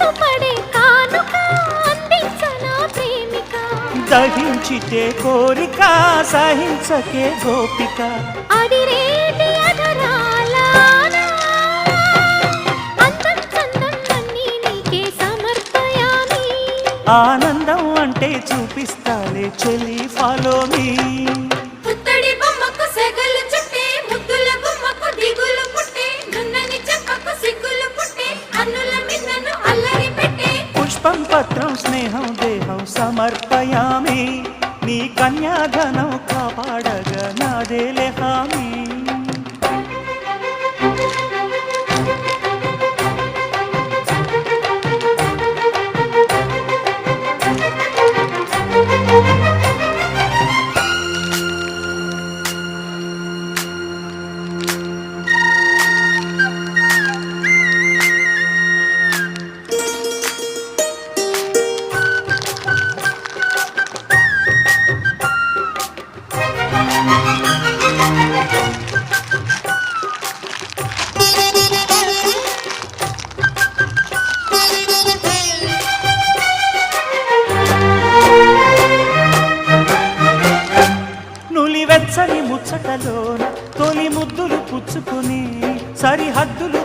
మనసు పడే కానుక అందించనా ప్రేమిక దహించితే కోరిక సహించకే గోపిక అడిరేటి అధరాల అందం చందం అన్నీ నీకే సమర్పయామి ఆనందం అంటే చూపిస్తాలే చెలి ఫాలో మీ పుత్తడి బొమ్మకు సెగలు చుట్టే ముద్దుల బొమ్మకు దిగులు పుట్టే నున్నని చెప్పకు సిగ్గులు పుట్టే అన్నుల మిన్నను అల్లరి పెట్టే పుష్పం పత్రం స్నేహం దేహం సమర్పయామి నీ కన్యాధనం కాపాడగా నాదేలే హామీ వెచ్చని ముచ్చటలోన తొలి ముద్దులు పుచ్చుకుని సరిహద్దులు